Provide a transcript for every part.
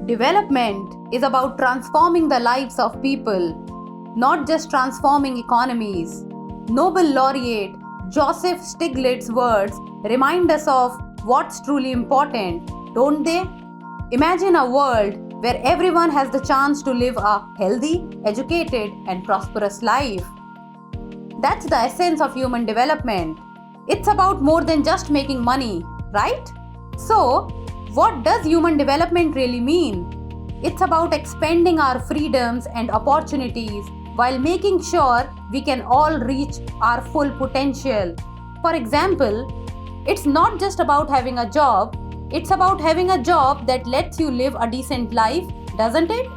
Development is about transforming the lives of people, not just transforming economies. Nobel laureate Joseph Stiglitz's words remind us of what's truly important, don't they? Imagine a world where everyone has the chance to live a healthy, educated, and prosperous life. That's the essence of human development. It's about more than just making money, right? So, what does human development really mean? It's about expanding our freedoms and opportunities while making sure we can all reach our full potential. For example, it's not just about having a job, it's about having a job that lets you live a decent life, doesn't it?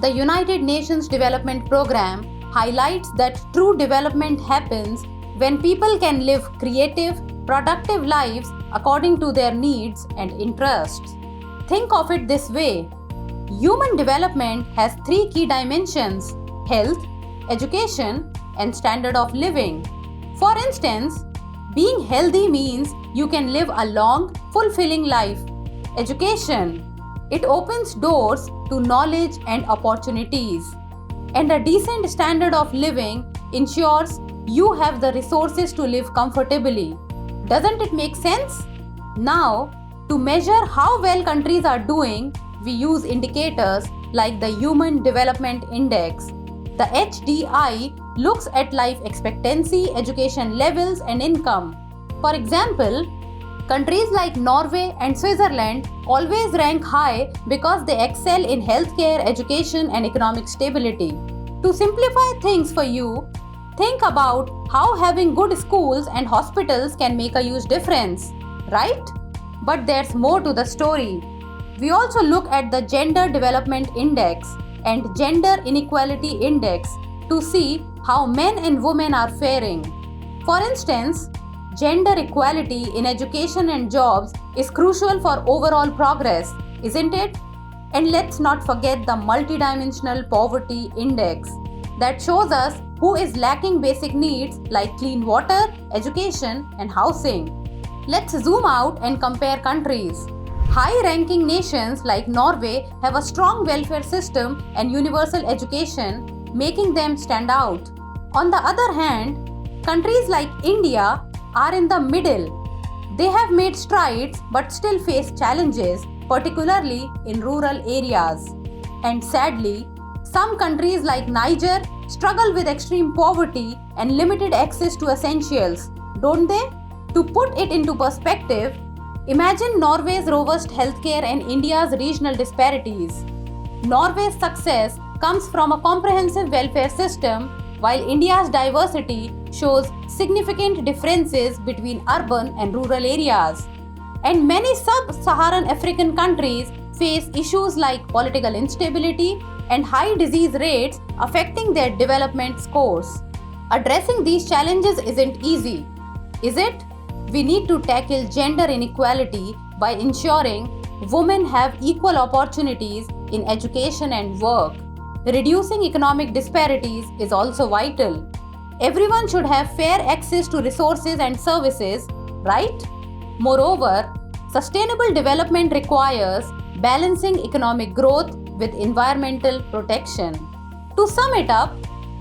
The United Nations Development Program highlights that true development happens when people can live creative, productive lives according to their needs and interests. Think of it this way. Human development has three key dimensions: health, education, and standard of living. For instance, being healthy means you can live a long, fulfilling life. Education. It opens doors to knowledge and opportunities. And a decent standard of living ensures you have the resources to live comfortably. Doesn't it make sense? Now, to measure how well countries are doing, we use indicators like the Human Development Index. The HDI looks at life expectancy, education levels, and income. For example, countries like Norway and Switzerland always rank high because they excel in healthcare, education, and economic stability. To simplify things for you, think about how having good schools and hospitals can make a huge difference, right? But there's more to the story. We also look at the Gender Development Index and Gender Inequality Index to see how men and women are faring. For instance, gender equality in education and jobs is crucial for overall progress, isn't it? And let's not forget the Multidimensional Poverty Index that shows us who is lacking basic needs like clean water, education, and housing. Let's zoom out and compare countries. High-ranking nations like Norway have a strong welfare system and universal education, making them stand out. On the other hand, countries like India are in the middle. They have made strides but still face challenges, particularly in rural areas. And sadly, some countries like Niger struggle with extreme poverty and limited access to essentials, don't they? To put it into perspective, imagine Norway's robust healthcare and India's regional disparities. Norway's success comes from a comprehensive welfare system, while India's diversity shows significant differences between urban and rural areas. And many sub-Saharan African countries face issues like political instability and high disease rates affecting their development scores. Addressing these challenges isn't easy, is it? We need to tackle gender inequality by ensuring women have equal opportunities in education and work. Reducing economic disparities is also vital. Everyone should have fair access to resources and services, right? Moreover, sustainable development requires balancing economic growth with environmental protection. To sum it up,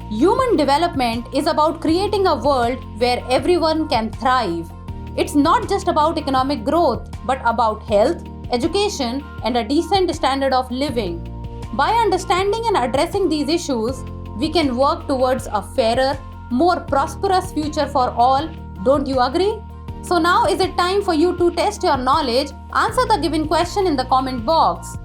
human development is about creating a world where everyone can thrive. It's not just about economic growth, but about health, education, and a decent standard of living. By understanding and addressing these issues, we can work towards a fairer, more prosperous future for all. Don't you agree? So now is it time for you to test your knowledge? Answer the given question in the comment box.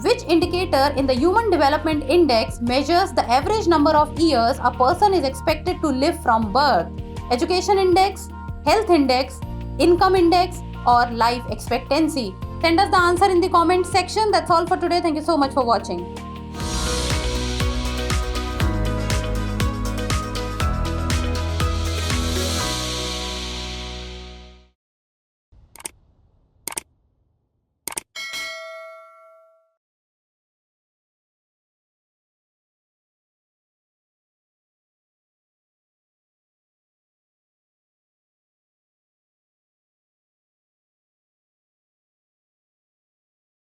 Which indicator in the Human Development Index measures the average number of years a person is expected to live from birth? Education Index, Health Index, Income Index, or Life Expectancy? Send us the answer in the comment section. That's all for today. Thank you so much for watching.